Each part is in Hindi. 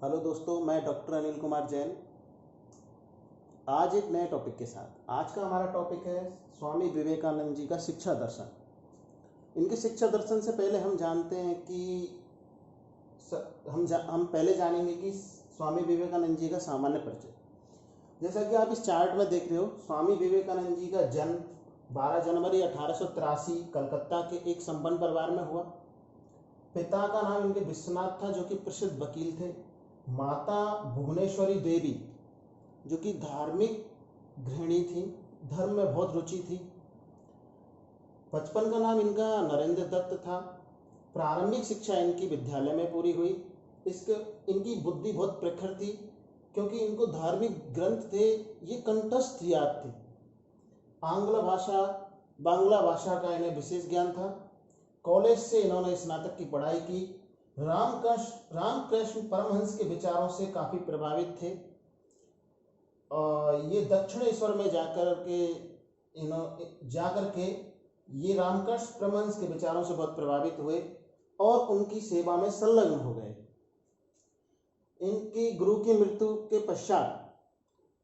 हेलो दोस्तों, मैं डॉक्टर अनिल कुमार जैन। आज एक नए टॉपिक के साथ। आज का हमारा टॉपिक है स्वामी विवेकानंद जी का शिक्षा दर्शन। इनके शिक्षा दर्शन से पहले हम जानते हैं कि हम पहले जानेंगे कि स्वामी विवेकानंद जी का सामान्य परिचय। जैसा कि आप इस चार्ट में देख रहे हो, स्वामी विवेकानंद जी का जन्म 12 जनवरी 1883 कलकत्ता के एक संपन्न परिवार में हुआ। पिता का नाम इनके विश्वनाथ था, जो कि प्रसिद्ध वकील थे। माता भुवनेश्वरी देवी, जो कि धार्मिक गृहिणी थी, धर्म में बहुत रुचि थी। बचपन का नाम इनका नरेंद्र दत्त था। प्रारंभिक शिक्षा इनकी विद्यालय में पूरी हुई। इनकी बुद्धि बहुत प्रखर थी, क्योंकि इनको धार्मिक ग्रंथ थे ये कंठस्थ याद थे। बांग्ला भाषा का इन्हें विशेष ज्ञान था। कॉलेज से इन्होंने स्नातक की पढ़ाई की। रामकृष्ण परमहंस के विचारों से काफ़ी प्रभावित थे। ये दक्षिणेश्वर में जाकर के ये रामकृष्ण परमहंस के विचारों से बहुत प्रभावित हुए और उनकी सेवा में संलग्न हो गए। इनकी गुरु की मृत्यु के पश्चात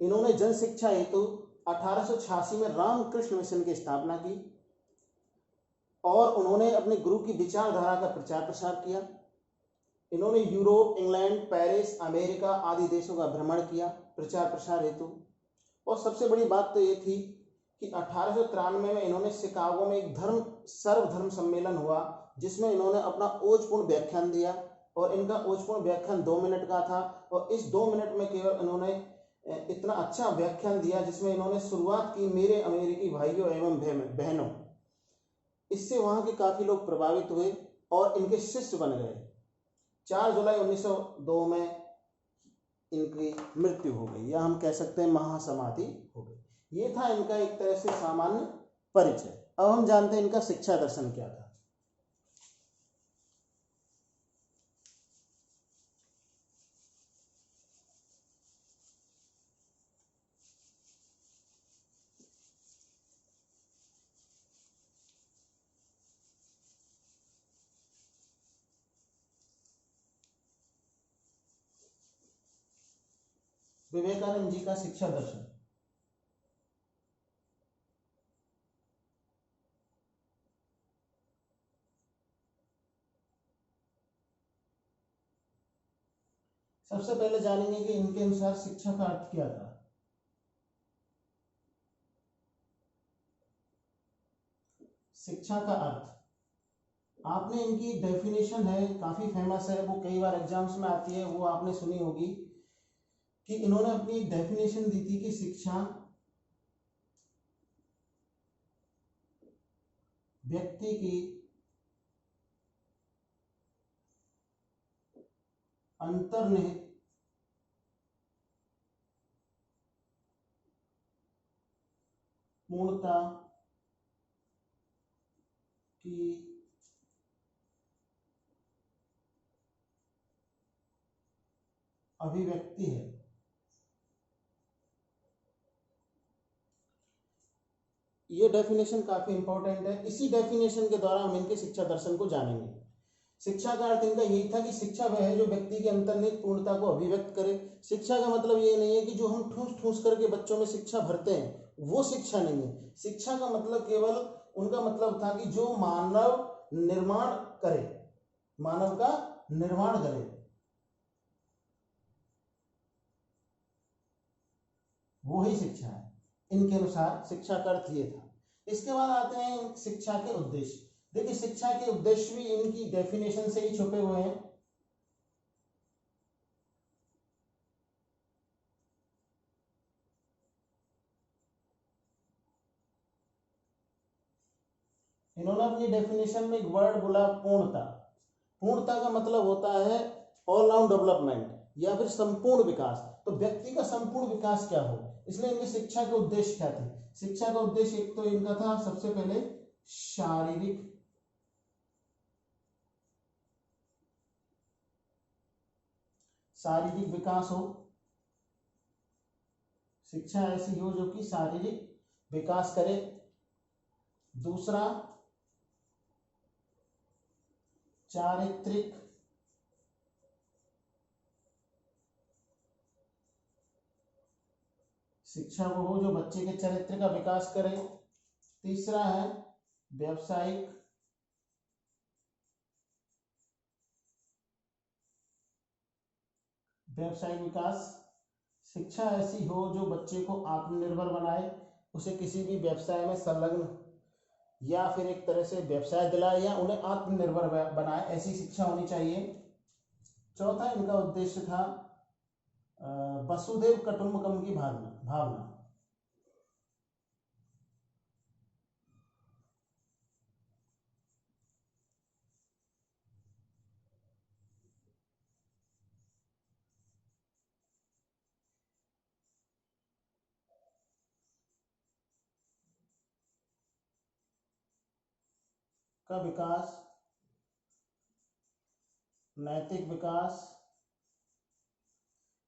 इन्होंने जन शिक्षा हेतु 1886 में रामकृष्ण मिशन की स्थापना की और उन्होंने अपने गुरु की विचारधारा का प्रचार प्रसार किया। इन्होंने यूरोप, इंग्लैंड, पेरिस, अमेरिका आदि देशों का भ्रमण किया प्रचार प्रसार हेतु। और सबसे बड़ी बात तो ये थी कि 1893 में इन्होंने शिकागो में एक सर्वधर्म सम्मेलन हुआ, जिसमें इन्होंने अपना ओजपूर्ण व्याख्यान दिया। और इनका ओजपूर्ण व्याख्यान 2 मिनट का था। और इस 2 मिनट में केवल इन्होंने इतना अच्छा व्याख्यान दिया, जिसमें इन्होंने शुरुआत की, मेरे अमेरिकी भाइयों एवं बहनों। इससे वहाँ के काफ़ी लोग प्रभावित हुए और इनके शिष्य बन गए। 4 जुलाई 1902 में इनकी मृत्यु हो गई, या हम कह सकते हैं महासमाधि हो गई। ये था इनका एक तरह से सामान्य परिचय। अब हम जानते हैं इनका शिक्षा दर्शन क्या था। विवेकानंद जी का शिक्षा दर्शन। सबसे पहले जानेंगे कि इनके अनुसार शिक्षा का अर्थ क्या था। शिक्षा का अर्थ, आपने इनकी डेफिनेशन है, काफी फेमस है, वो कई बार एग्जाम्स में आती है, वो आपने सुनी होगी कि इन्होंने अपनी एक डेफिनेशन दी थी कि शिक्षा व्यक्ति की अंतर्निहित पूर्णता की अभिव्यक्ति है। ये डेफिनेशन काफी इंपॉर्टेंट है। इसी डेफिनेशन के द्वारा हम इनके शिक्षा दर्शन को जानेंगे। शिक्षा का अर्थ इनका यही था कि शिक्षा वह है जो व्यक्ति के अंतर्निहित पूर्णता को अभिव्यक्त करे। शिक्षा का मतलब ये नहीं है कि जो हम ठूस ठूस करके बच्चों में शिक्षा भरते हैं, वो शिक्षा नहीं है। शिक्षा का मतलब केवल उनका मतलब था कि जो मानव निर्माण करे, मानव का निर्माण करे, वो ही शिक्षा है। इनके अनुसार शिक्षा का अर्थ ये था। इसके बाद आते हैं शिक्षा के उद्देश्य। देखिए, शिक्षा के उद्देश्य भी इनकी डेफिनेशन से ही छुपे हुए हैं। इन्होंने अपनी डेफिनेशन में एक वर्ड बोला, पूर्णता। पूर्णता का मतलब होता है ऑल राउंड डेवलपमेंट या फिर संपूर्ण विकास। तो व्यक्ति का संपूर्ण विकास क्या हो, इसलिए इनकी शिक्षा के उद्देश्य क्या थे। शिक्षा का उद्देश्य एक तो इनका था सबसे पहले शारीरिक विकास हो। शिक्षा ऐसी हो जो कि शारीरिक विकास करे। दूसरा, चारित्रिक शिक्षा वो हो जो बच्चे के चरित्र का विकास करे। तीसरा है व्यावसायिक विकास। शिक्षा ऐसी हो जो बच्चे को आत्मनिर्भर बनाए, उसे किसी भी व्यवसाय में संलग्न या फिर एक तरह से व्यवसाय दिलाए या उन्हें आत्मनिर्भर बनाए, ऐसी शिक्षा होनी चाहिए। चौथा इनका उद्देश्य था वसुधैव कुटुंबकम की भावना। का विकास, नैतिक विकास,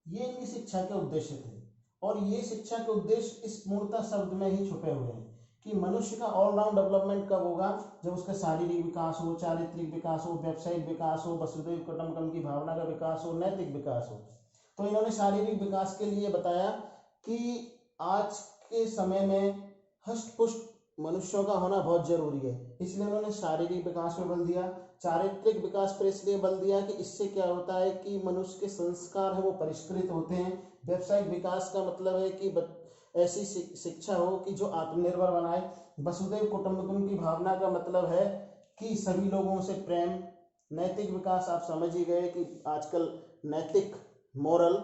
ये इनकी शिक्षा के उद्देश्य थे। और ये शिक्षा के उद्देश्य इस पूर्णता शब्द में ही छुपे हुए हैं कि मनुष्य का ऑलराउंड डेवलपमेंट कब होगा, जब उसका शारीरिक विकास हो, चारित्रिक विकास हो, व्यावसायिक विकास हो, वसुधैव कुटुंबकम की भावना का विकास हो, नैतिक विकास हो। तो इन्होंने शारीरिक विकास के लिए बताया कि आज के समय में हष्ट पुष्ट मनुष्यों का होना बहुत जरूरी है, इसलिए उन्होंने शारीरिक विकास में बल दिया। चारित्रिक विकास पर इसलिए बल दिया कि इससे क्या होता है कि मनुष्य के संस्कार है वो परिष्कृत होते हैं। व्यावसायिक विकास का मतलब है कि ऐसी शिक्षा हो कि जो आत्मनिर्भर बनाए। वसुधैव कुटुंबकम की भावना का मतलब है कि सभी लोगों से प्रेम। नैतिक विकास आप समझ ही गए कि आजकल नैतिक मोरल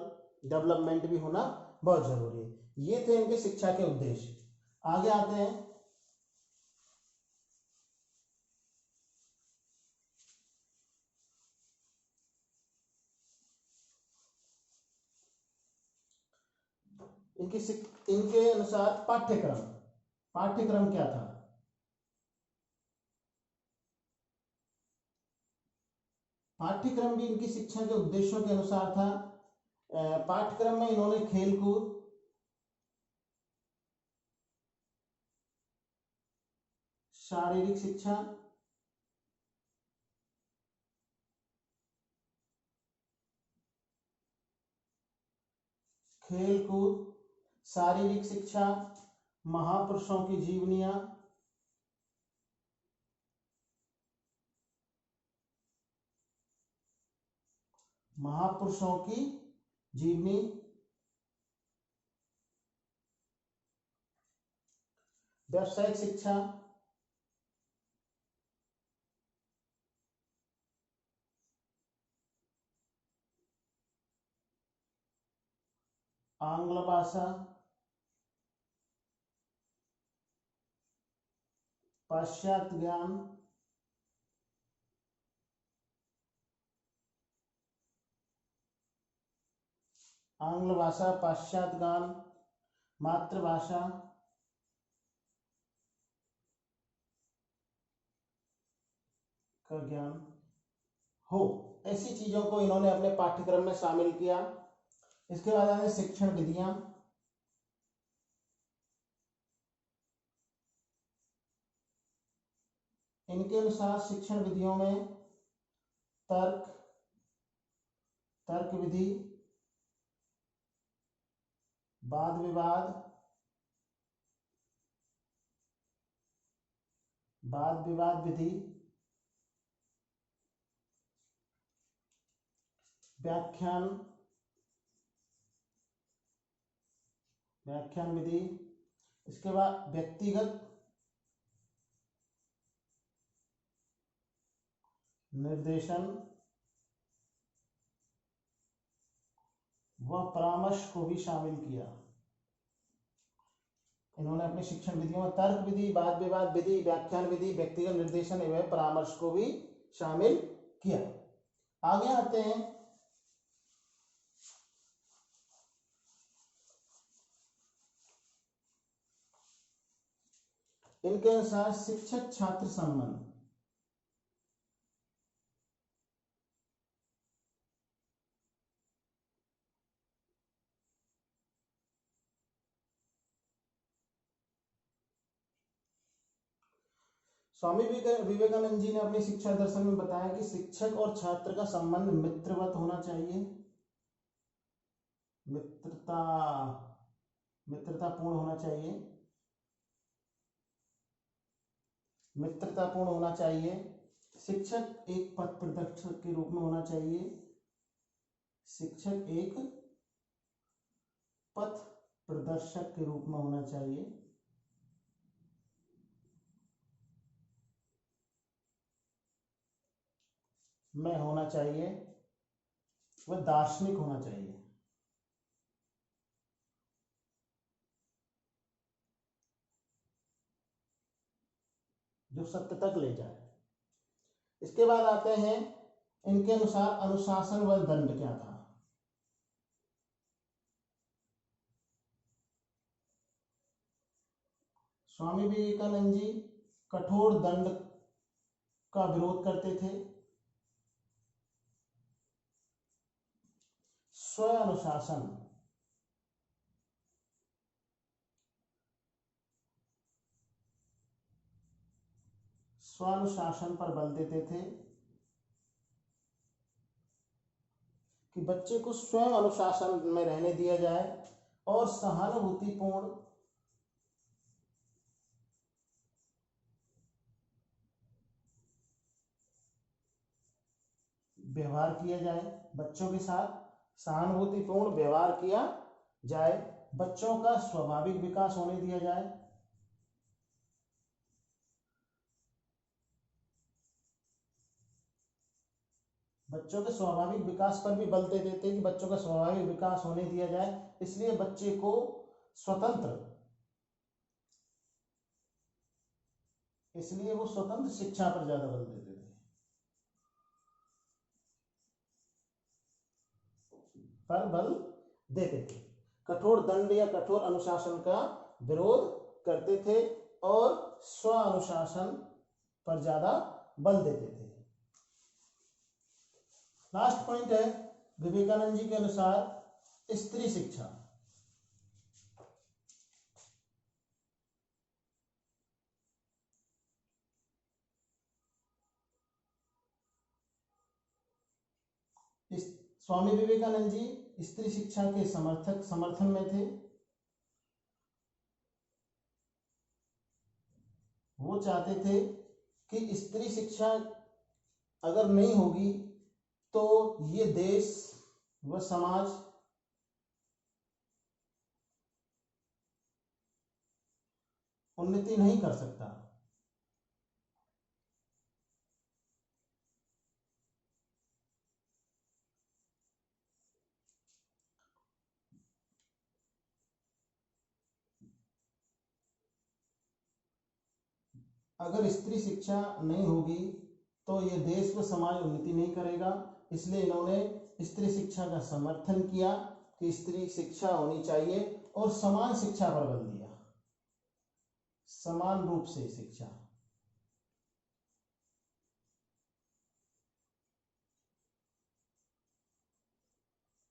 डेवलपमेंट भी होना बहुत जरूरी है। ये थे इनके शिक्षा के उद्देश्य। आगे आते हैं। इनके अनुसार पाठ्यक्रम क्या था। पाठ्यक्रम भी इनकी शिक्षा के उद्देश्यों के अनुसार था। पाठ्यक्रम में इन्होंने खेलकूद, शारीरिक शिक्षा, खेलकूद, शारीरिक शिक्षा, महापुरुषों की जीवनियां, महापुरुषों की जीवनी, व्यावसायिक शिक्षा, आंग्ल भाषा, पाश्चात्य ज्ञान, आंग्ल भाषा, पाश्चात्य ज्ञान, मातृभाषा, का ज्ञान हो, ऐसी चीजों को इन्होंने अपने पाठ्यक्रम में शामिल किया। इसके बाद आए शिक्षण विधियां। इनके अनुसार शिक्षण विधियों में तर्क विधि, वाद विवाद विधि, व्याख्यान विधि। इसके बाद व्यक्तिगत निर्देशन व परामर्श को भी शामिल किया। इन्होंने अपनी शिक्षण विधियों में तर्क विधि, वाद विवाद विधि, व्याख्यान विधि, व्यक्तिगत निर्देशन एवं परामर्श को भी शामिल किया। आगे आते हैं। इनके अनुसार शिक्षक छात्र संबंध। स्वामी विवेकानंद जी ने अपनी शिक्षा दर्शन में बताया कि शिक्षक और छात्र का संबंध मित्रवत होना चाहिए। मित्रता मित्रतापूर्ण होना चाहिए, मित्रतापूर्ण होना चाहिए। शिक्षक एक पथ प्रदर्शक के रूप में होना चाहिए, शिक्षक एक पथ प्रदर्शक के रूप में होना चाहिए। में होना चाहिए, वह दार्शनिक होना चाहिए। जो सत्य तक ले जाए। इसके बाद आते हैं, इनके अनुसार अनुशासन व दंड क्या था। स्वामी विवेकानंद जी कठोर दंड का विरोध करते थे, स्व अनुशासन, स्वानुशासन पर बल देते थे कि बच्चे को स्वयं अनुशासन में रहने दिया जाए और सहानुभूतिपूर्ण व्यवहार किया जाए, बच्चों के साथ सहानुभूतिपूर्ण व्यवहार किया जाए, बच्चों का स्वाभाविक विकास होने दिया जाए। बच्चों के स्वाभाविक विकास पर भी बल दे देते हैं कि बच्चों का स्वाभाविक विकास होने दिया जाए, इसलिए बच्चे को स्वतंत्र, इसलिए वो स्वतंत्र शिक्षा पर ज्यादा बल देते थे। पर बल देते थे, कठोर दंड या कठोर अनुशासन का विरोध करते थे और स्व अनुशासन पर ज्यादा बल देते थे। लास्ट पॉइंट है, विवेकानंद जी के अनुसार स्त्री शिक्षा। स्वामी विवेकानंद जी स्त्री शिक्षा के समर्थन में थे। वो चाहते थे कि स्त्री शिक्षा अगर नहीं होगी तो ये देश व समाज उन्नति नहीं कर सकता। अगर स्त्री शिक्षा नहीं होगी तो ये देश व समाज उन्नति नहीं करेगा, इसलिए इन्होंने स्त्री शिक्षा का समर्थन किया कि स्त्री शिक्षा होनी चाहिए और समान शिक्षा पर बल दिया, समान रूप से शिक्षा।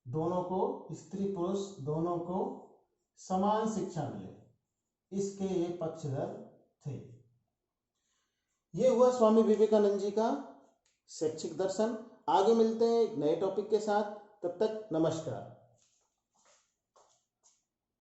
दोनों को, स्त्री पुरुष दोनों को समान शिक्षा मिले, इसके ये पक्षधर थे। ये हुआ स्वामी विवेकानंद जी का शैक्षिक दर्शन। आगे मिलते हैं एक नए टॉपिक के साथ, तब तक नमस्कार।